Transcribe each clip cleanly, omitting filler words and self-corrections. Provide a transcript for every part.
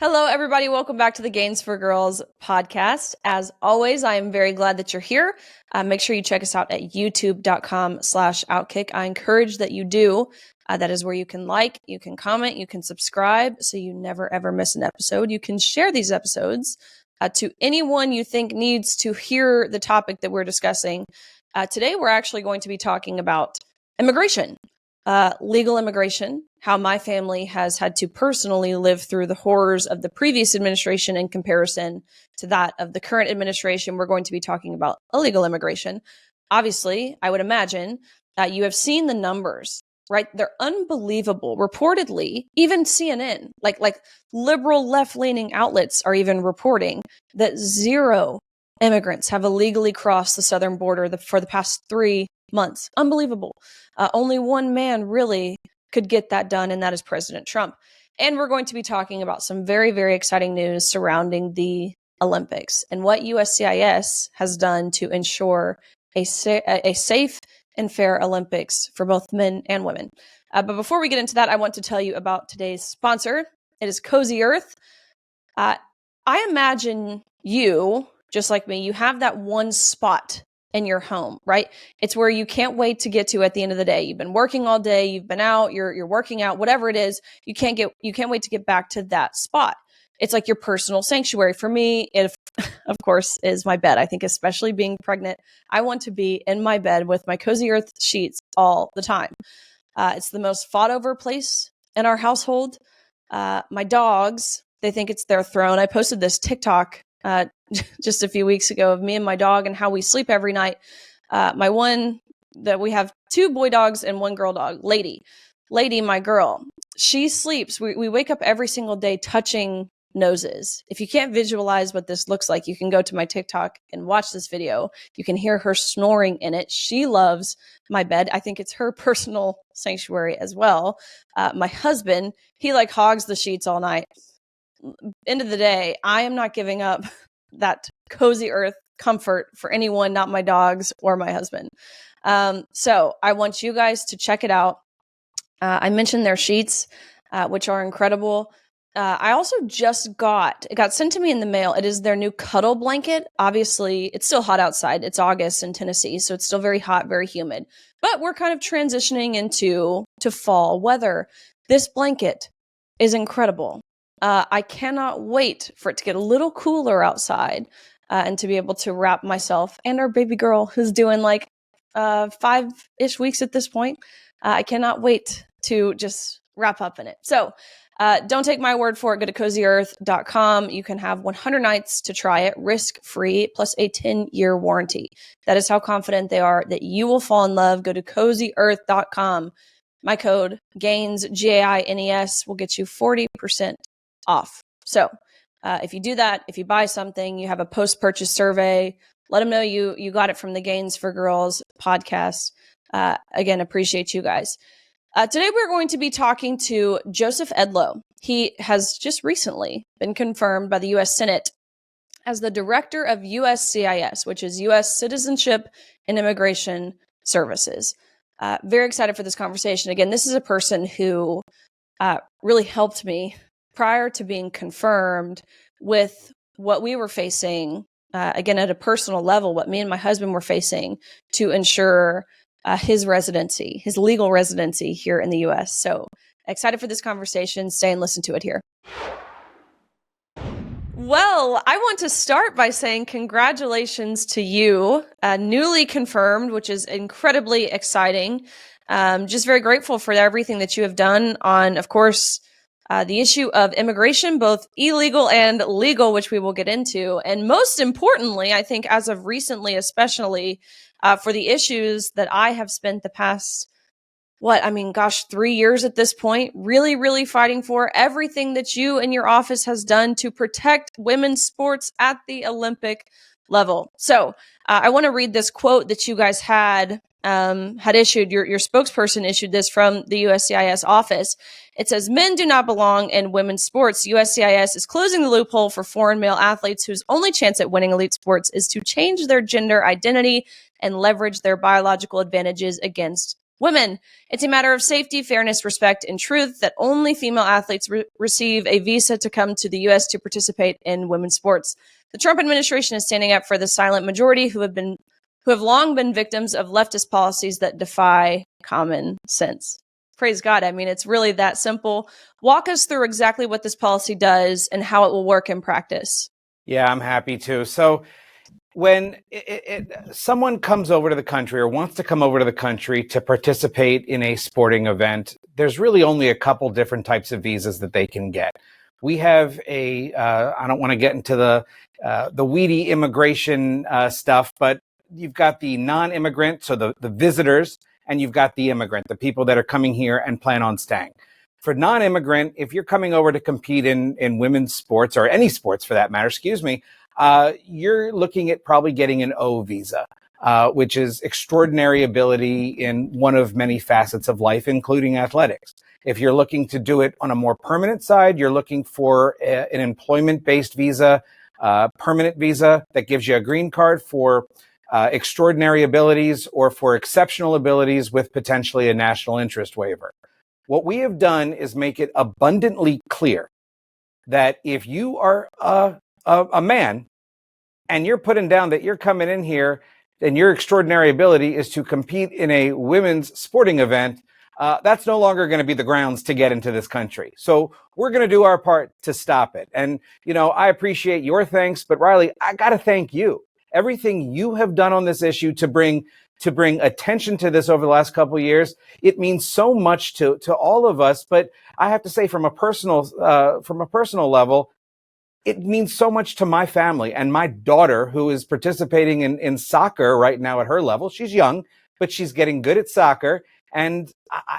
Hello, everybody. Welcome back to the Gains for Girls podcast. As always, I am very glad that you're here. Make sure you check us out at youtube.com/OutKick. I encourage that you do. That is where you can like, you can comment, you can subscribe so you never, ever miss an episode. You can share these episodes to anyone you think needs to hear the topic that we're discussing. Today, we're actually going to be talking about immigration. Legal immigration, how my family has had to personally live through the horrors of the previous administration in comparison to that of the current administration. We're going to be talking about illegal immigration. Obviously, I would imagine you have seen the numbers, right? They're unbelievable. Reportedly, even CNN, like liberal left-leaning outlets are even reporting that 0 immigrants have illegally crossed the southern border for the past 3 months. Unbelievable. Only one man really could get that done, and that is President Trump. And we're going to be talking about some very, very exciting news surrounding the Olympics and what USCIS has done to ensure a safe and fair Olympics for both men and women. But before we get into that, I want to tell you about today's sponsor. It is Cozy Earth. I imagine you, just like me, you have that one spot in your home, right? It's where you can't wait to get to at the end of the day. You've been working all day, you've been out, you're working out, whatever it is, you can't wait to get back to that spot. It's like your personal sanctuary. For me, it, of course, is my bed. I think especially being pregnant, I want to be in my bed with my Cozy Earth sheets all the time. It's the most fought over place in our household. My dogs, they think it's their throne. I posted this TikTok just a few weeks ago of me and my dog and how we sleep every night. My one that we have 2 boy dogs and 1 girl dog, Lady, my girl, she sleeps. We wake up every single day touching noses. If you can't visualize what this looks like, you can go to my TikTok and watch this video. You can hear her snoring in it. She loves my bed. I think it's her personal sanctuary as well. My husband, he hogs the sheets all night. End of the day, I am not giving up that Cozy Earth comfort for anyone, not my dogs or my husband. So I want you guys to check it out. I mentioned their sheets, which are incredible. I also it got sent to me in the mail. It is their new cuddle blanket. Obviously, it's still hot outside. It's August in Tennessee, so it's still very hot, very humid. But we're kind of transitioning into fall weather. This blanket is incredible. I cannot wait for it to get a little cooler outside and to be able to wrap myself and our baby girl, who's doing 5-ish weeks at this point. I cannot wait to just wrap up in it. So don't take my word for it. Go to CozyEarth.com. You can have 100 nights to try it, risk-free, plus a 10-year warranty. That is how confident they are that you will fall in love. Go to CozyEarth.com. My code, GAINS, GAINES, will get you 40% off. So if you do that, if you buy something, you have a post-purchase survey, let them know you got it from the Gains for Girls podcast. Again, appreciate you guys. Today we're going to be talking to Joseph Edlow. He has just recently been confirmed by the U.S. Senate as the Director of USCIS, which is U.S. Citizenship and Immigration Services. Very excited for this conversation. Again, this is a person who really helped me prior to being confirmed with what we were facing, again, at a personal level, what me and my husband were facing to ensure his legal residency here in the U.S. So excited for this conversation. Stay and listen to it here. Well, I want to start by saying congratulations to you, newly confirmed, which is incredibly exciting. Just very grateful for everything that you have done on, of course, the issue of immigration, both illegal and legal, which we will get into. And most importantly, I think as of recently, especially for the issues that I have spent the past, 3 years at this point, really, really fighting for everything that you and your office has done to protect women's sports at the Olympic level. So I want to read this quote that you guys had issued. Your spokesperson issued this from the USCIS office. It says, "Men do not belong in women's sports. USCIS is closing the loophole for foreign male athletes whose only chance at winning elite sports is to change their gender identity and leverage their biological advantages against Women, it's a matter of safety, fairness, respect, and truth that only female athletes receive a visa to come to the U.S. to participate in women's sports. The Trump administration is standing up for the silent majority who have long been victims of leftist policies that defy common sense. Praise God. I mean, it's really that simple. Walk us through exactly what this policy does and how it will work in practice. Yeah, I'm happy to. So when someone comes over to the country or wants to come over to the country to participate in a sporting event, there's really only a couple different types of visas that they can get. We have I don't want to get into the weedy immigration stuff, but you've got the non-immigrant, so the visitors, and you've got the immigrant, the people that are coming here and plan on staying. For non-immigrant, if you're coming over to compete in women's sports or any sports for that matter, you're looking at probably getting an O visa, which is extraordinary ability in one of many facets of life, including athletics. If you're looking to do it on a more permanent side, you're looking for an employment-based visa, permanent visa that gives you a green card for extraordinary abilities or for exceptional abilities with potentially a national interest waiver. What we have done is make it abundantly clear that if you are a man and you're putting down that you're coming in here and your extraordinary ability is to compete in a women's sporting event, that's no longer going to be the grounds to get into this country. So we're going to do our part to stop it. And, I appreciate your thanks, but Riley, I got to thank you. Everything you have done on this issue to bring attention to this over the last couple of years, it means so much to all of us. But I have to say, from a personal level, it means so much to my family and my daughter, who is participating in soccer right now at her level. She's young, but she's getting good at soccer. And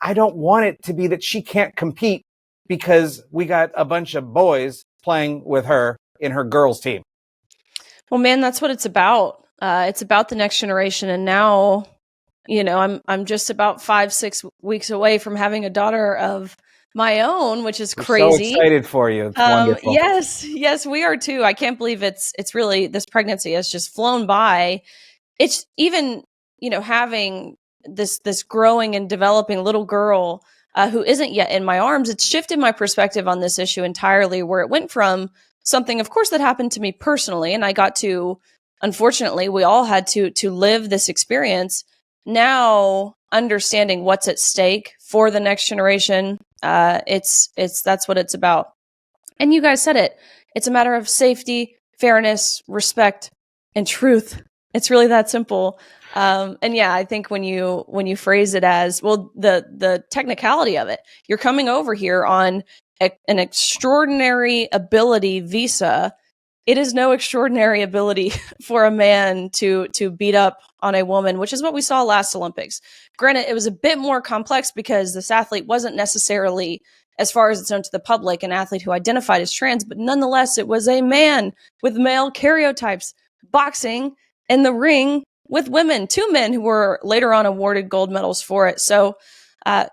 I don't want it to be that she can't compete because we got a bunch of boys playing with her in her girls' team. Well, man, that's what it's about. It's about the next generation. And now, I'm just about 5-6 weeks away from having a daughter of my own, which is crazy. So excited for you. It's wonderful. Yes, we are too. I can't believe it's really, this pregnancy has just flown by. It's even, having this growing and developing little girl who isn't yet in my arms. It's shifted my perspective on this issue entirely, where it went from something, of course, that happened to me personally, and I got to, unfortunately, we all had to live this experience. Now, understanding what's at stake for the next generation, that's what it's about. And you guys said it. It's a matter of safety, fairness, respect, and truth. It's really that simple. And yeah, I think when you phrase it as, well, the technicality of it, you're coming over here on an extraordinary ability visa. It is no extraordinary ability for a man to beat up on a woman, which is what we saw last Olympics. Granted, it was a bit more complex because this athlete wasn't necessarily, as far as it's known to the public, an athlete who identified as trans, but nonetheless, it was a man with male karyotypes boxing in the ring with women, 2 men who were later on awarded gold medals for it. So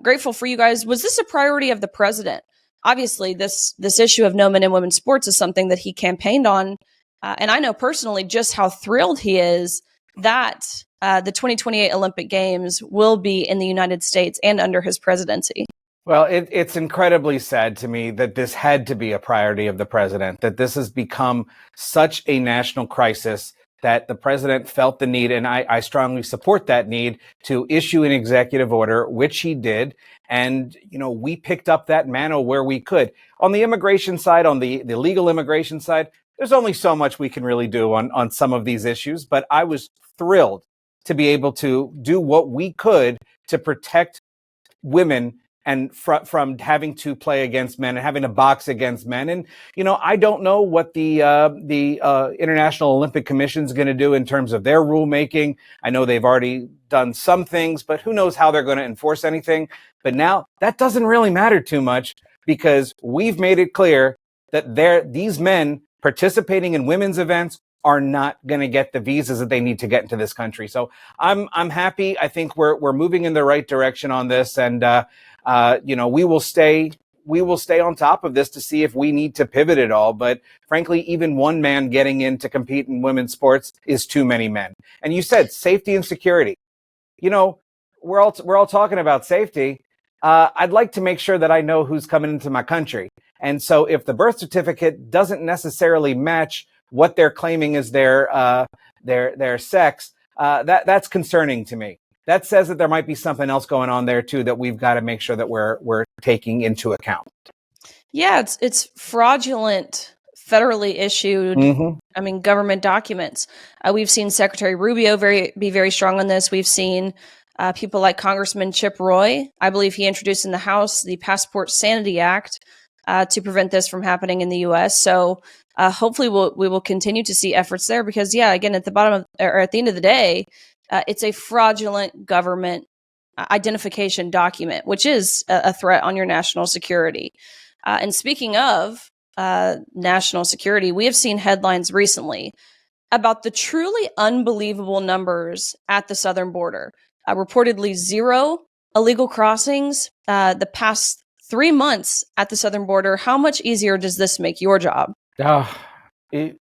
grateful for you guys. Was this a priority of the president? Obviously, this issue of no men in women's sports is something that he campaigned on. And I know personally just how thrilled he is that the 2028 Olympic Games will be in the United States and under his presidency. Well, it's incredibly sad to me that this had to be a priority of the president, that this has become such a national crisis that the president felt the need, and I strongly support that need, to issue an executive order, which he did. And, we picked up that mantle where we could. On the immigration side, on the legal immigration side, there's only so much we can really do on some of these issues. But I was thrilled to be able to do what we could to protect women and from having to play against men and having to box against men. And, I don't know what the International Olympic Commission is going to do in terms of their rulemaking. I know they've already done some things, but who knows how they're going to enforce anything. But now that doesn't really matter too much, because we've made it clear that these men participating in women's events are not going to get the visas that they need to get into this country. So I'm happy. I think we're moving in the right direction on this, and we will stay on top of this to see if we need to pivot at all. But frankly, even one man getting in to compete in women's sports is too many men. And you said safety and security. we're all talking about safety. I'd like to make sure that I know who's coming into my country. And so if the birth certificate doesn't necessarily match what they're claiming is their sex, that's concerning to me. That says that there might be something else going on there too that we've got to make sure that we're taking into account. Yeah, it's fraudulent, federally issued. Mm-hmm. I mean, government documents. We've seen Secretary Rubio be very strong on this. We've seen people like Congressman Chip Roy. I believe he introduced in the House the Passport Sanity Act to prevent this from happening in the U.S. So hopefully we will continue to see efforts there because, yeah, again, at the end of the day, it's a fraudulent government identification document, which is a threat on your national security. And speaking of national security, we have seen headlines recently about the truly unbelievable numbers at the southern border. Reportedly 0 illegal crossings the past 3 months at the southern border. How much easier does this make your job?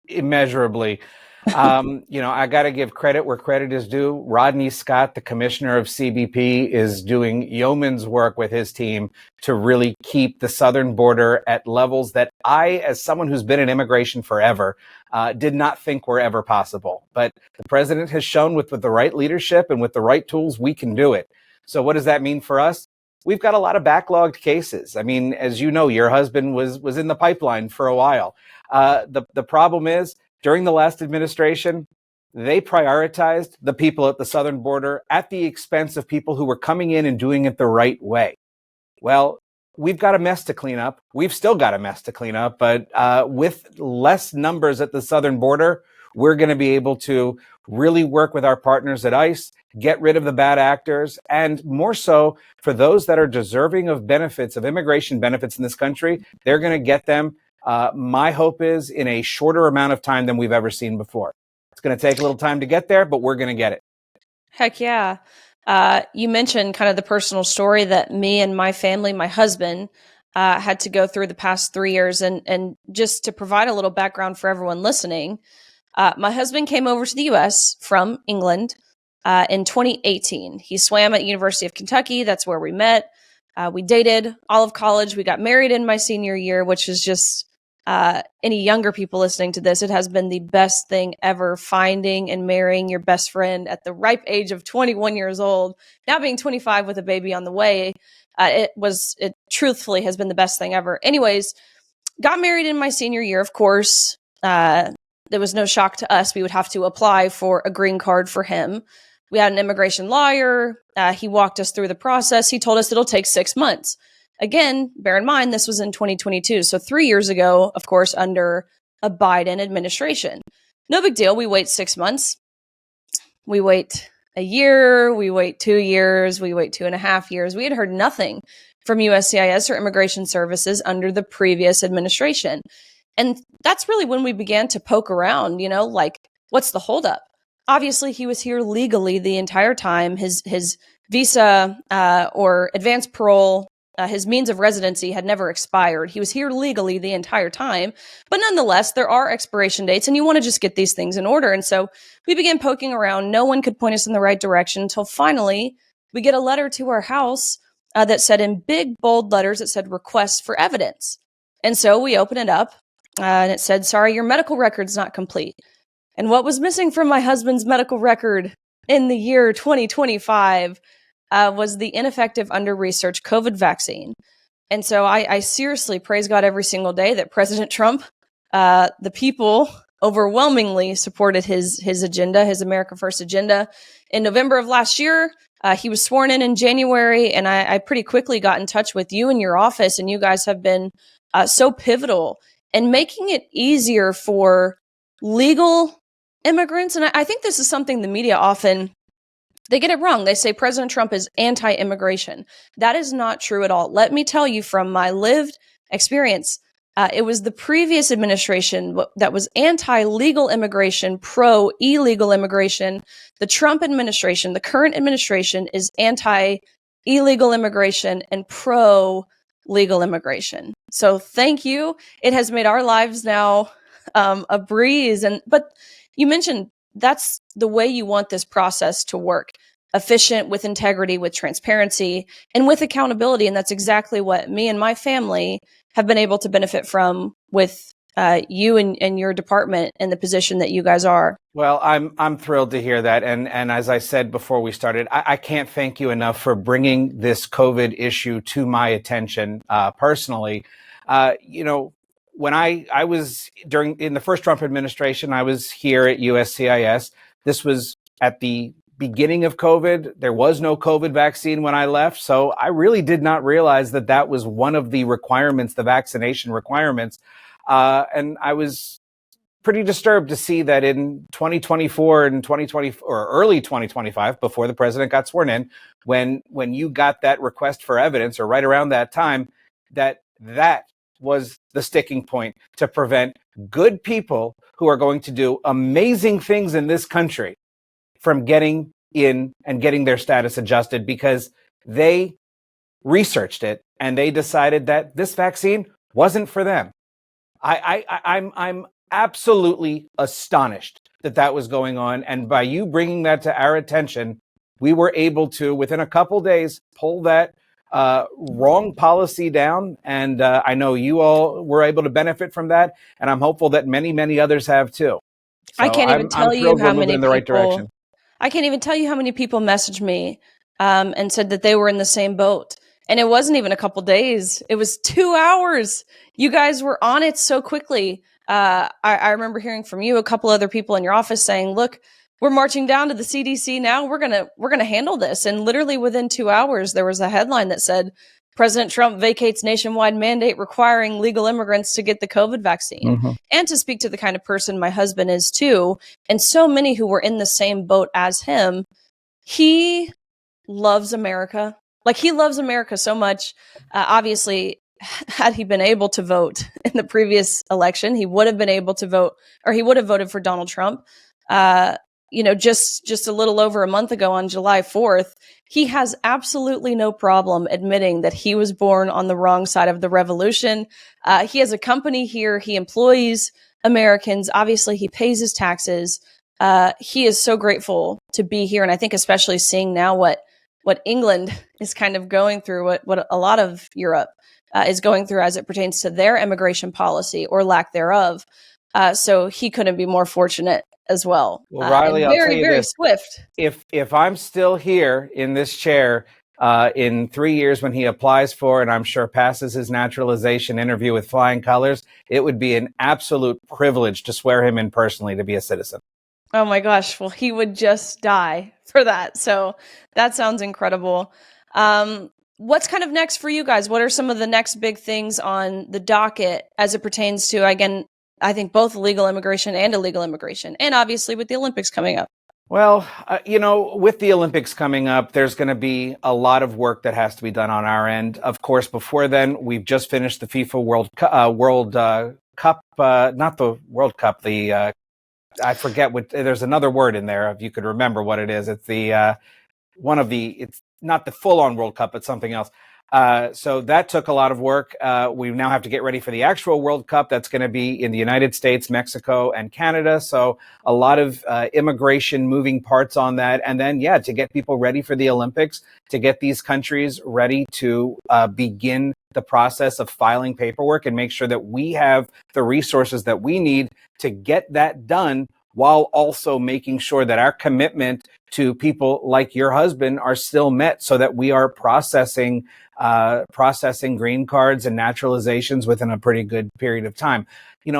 Immeasurably. I got to give credit where credit is due. Rodney Scott, the commissioner of CBP, is doing yeoman's work with his team to really keep the southern border at levels that I, as someone who's been in immigration forever, did not think were ever possible. But the president has shown with the right leadership and with the right tools, we can do it. So what does that mean for us? We've got a lot of backlogged cases. I mean, as you know, your husband was in the pipeline for a while. The problem is, during the last administration, they prioritized the people at the southern border at the expense of people who were coming in and doing it the right way. Well, we've got a mess to clean up. We've still got a mess to clean up, but with less numbers at the southern border, we're going to be able to really work with our partners at ICE, get rid of the bad actors, and more so for those that are deserving of benefits, of immigration benefits in this country, they're going to get them. My hope is in a shorter amount of time than we've ever seen before. It's going to take a little time to get there, but we're going to get it. Heck yeah. You mentioned kind of the personal story that me and my family, my husband, had to go through the past 3 years. And just to provide a little background for everyone listening, my husband came over to the U.S. from England in 2018. He swam at University of Kentucky. That's where we met. We dated all of college. We got married in my senior year, which is just any younger people listening to this, it has been the best thing ever, finding and marrying your best friend at the ripe age of 21 years old, now being 25 with a baby on the way. It truthfully has been the best thing ever. Anyways, got married in my senior year, of course. There was no shock to us. We would have to apply for a green card for him. We had an immigration lawyer. He walked us through the process. He told us it'll take 6 months. Again, bear in mind, this was in 2022. So 3 years ago, of course, under a Biden administration. No big deal. We wait 6 months. We wait a year. We wait 2 years. We wait 2.5 years. We had heard nothing from USCIS or Immigration Services under the previous administration. And that's really when we began to poke around, like, what's the holdup? Obviously, he was here legally the entire time. His visa or advanced parole, his means of residency had never expired. He was here legally the entire time. But nonetheless, there are expiration dates, and you want to just get these things in order. And so we began poking around. No one could point us in the right direction until finally we get a letter to our house that said in big, bold letters, it said request for evidence. And so we open it up, and it said, sorry, your medical record's not complete. And what was missing from my husband's medical record in the year 2025 was the ineffective, under-researched COVID vaccine. And so I seriously praise God every single day that President Trump, the people overwhelmingly supported his agenda, his America First agenda. In November of last year, he was sworn in January, and I pretty quickly got in touch with you and your office, and you guys have been so pivotal in making it easier for legal immigrants. And I think this is something the media often, they get it wrong. They say President Trump is anti-immigration. That is not true at all. Let me tell you from my lived experience, it was the previous administration that was anti-legal immigration, pro-illegal immigration. The Trump administration, the current administration, is anti-illegal immigration and pro-legal immigration. So thank you. It has made our lives now a breeze. But you mentioned that's the way you want this process to work. efficient, with integrity, with transparency, and with accountability. And that's exactly what me and my family have been able to benefit from with you and your department and the position that you guys are. Well, I'm thrilled to hear that, and as I said before we started, I can't thank you enough for bringing this COVID issue to my attention personally. When I was in the first Trump administration, I was here at USCIS. This was at the beginning of COVID. There was no COVID vaccine when I left, so I really did not realize that that was one of the requirements, the vaccination requirements, and I was pretty disturbed to see that in 2024 and 2020 or early 2025, before the president got sworn in, when you got that request for evidence, or right around that time, that was the sticking point to prevent good people who are going to do amazing things in this country from getting in and getting their status adjusted, because they researched it and they decided that this vaccine wasn't for them. I'm absolutely astonished that was going on. And by you bringing that to our attention, we were able to, within a couple days, pull that wrong policy down. And I know you all were able to benefit from that. And I'm hopeful that many, many others have too. So I can't even tell you how many in the right direction. I can't even tell you how many people messaged me and said that they were in the same boat. And it wasn't even a couple days. It was 2 hours. You guys were on it so quickly. I remember hearing from you, a couple other people in your office saying, look, we're marching down to the CDC now. We're going to handle this. And literally within 2 hours, there was a headline that said, President Trump vacates nationwide mandate requiring legal immigrants to get the COVID vaccine. Mm-hmm. And to speak to the kind of person my husband is too, and so many who were in the same boat as him, he loves America. Like, he loves America so much. Obviously, had he been able to vote in the previous election, he would have been able to vote, or he would have voted for Donald Trump. Just a little over a month ago on July 4th, he has absolutely no problem admitting that he was born on the wrong side of the revolution. He has a company here. He employs Americans. Obviously, he pays his taxes. He is so grateful to be here. And I think especially seeing now what England is kind of going through, what a lot of Europe is going through as it pertains to their immigration policy or lack thereof. So he couldn't be more fortunate as well. Well, Riley, I'll tell you very this. Swift. If I'm still here in this chair in 3 years when he applies for, and I'm sure passes his naturalization interview with flying colors, it would be an absolute privilege to swear him in personally to be a citizen. Oh my gosh. Well, he would just die for that. So that sounds incredible. What's kind of next for you guys? What are some of the next big things on the docket as it pertains to, again, I think both legal immigration and illegal immigration, and obviously with the Olympics coming up? Well, with the Olympics coming up, there's going to be a lot of work that has to be done on our end. Of course, before then, we've just finished the FIFA World Cup, not the World Cup, I forget what, there's another word in there, if you could remember what it is. It's it's not the full-on World Cup, it's something else. So that took a lot of work. We now have to get ready for the actual World Cup. That's going to be in the United States, Mexico, and Canada. So a lot of immigration moving parts on that. And then, to get people ready for the Olympics, to get these countries ready to begin the process of filing paperwork and make sure that we have the resources that we need to get that done, while also making sure that our commitment to people like your husband are still met, so that we are processing green cards and naturalizations within a pretty good period of time.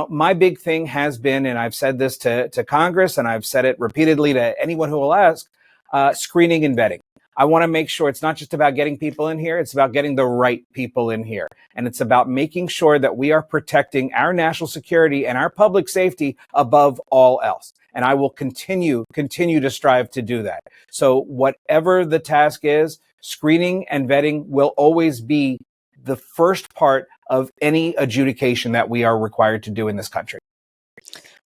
My big thing has been, and I've said this to Congress, and I've said it repeatedly to anyone who will ask, screening and vetting. I want to make sure it's not just about getting people in here, it's about getting the right people in here. And it's about making sure that we are protecting our national security and our public safety above all else. And I will continue to strive to do that. So whatever the task is, screening and vetting will always be the first part of any adjudication that we are required to do in this country.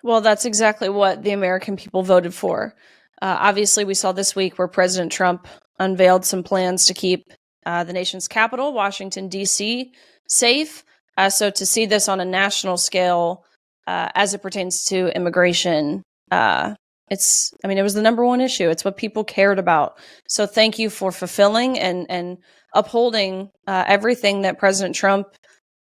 Well, that's exactly what the American people voted for. Obviously, we saw this week where President Trump unveiled some plans to keep the nation's capital, Washington, D.C., safe. So to see this on a national scale as it pertains to immigration, It was the number one issue. It's what people cared about. So thank you for fulfilling and upholding everything that President Trump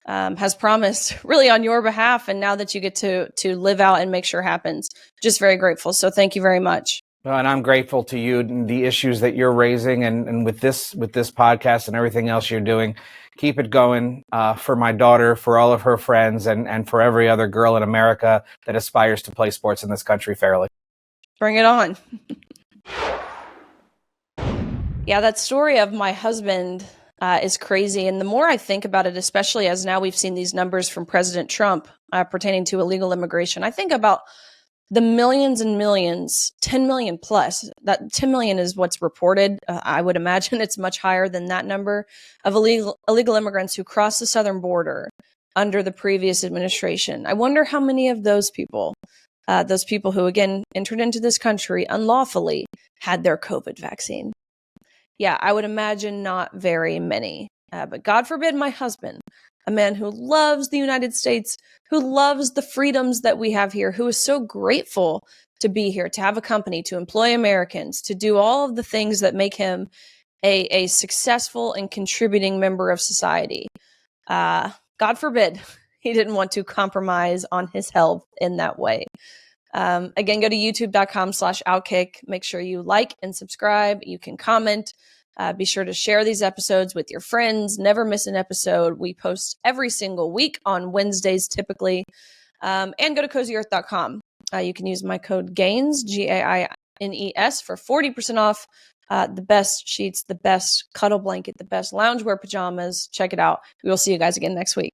has promised really on your behalf. And now that you get to live out and make sure happens, just very grateful. So thank you very much. Well, and I'm grateful to you and the issues that you're raising, and with this podcast and everything else you're doing. Keep it going for my daughter, for all of her friends, and for every other girl in America that aspires to play sports in this country fairly. Bring it on. Yeah, that story of my husband is crazy. And the more I think about it, especially as now we've seen these numbers from President Trump pertaining to illegal immigration, I think about the millions and millions, 10 million plus. That 10 million is what's reported. I would imagine it's much higher than that number of illegal immigrants who crossed the southern border under the previous administration. I wonder how many of those people who, again, entered into this country unlawfully, had their COVID vaccine. Yeah, I would imagine not very many. But God forbid my husband, a man who loves the United States, who loves the freedoms that we have here, who is so grateful to be here, to have a company, to employ Americans, to do all of the things that make him a successful and contributing member of society. God forbid he didn't want to compromise on his health in that way. Again, go to youtube.com/OutKick. Make sure you like and subscribe. You can comment. Be sure to share these episodes with your friends. Never miss an episode. We post every single week on Wednesdays typically. And go to cozyearth.com. You can use my code GAINS, GAINES, for 40% off. The best sheets, the best cuddle blanket, the best loungewear pajamas. Check it out. We will see you guys again next week.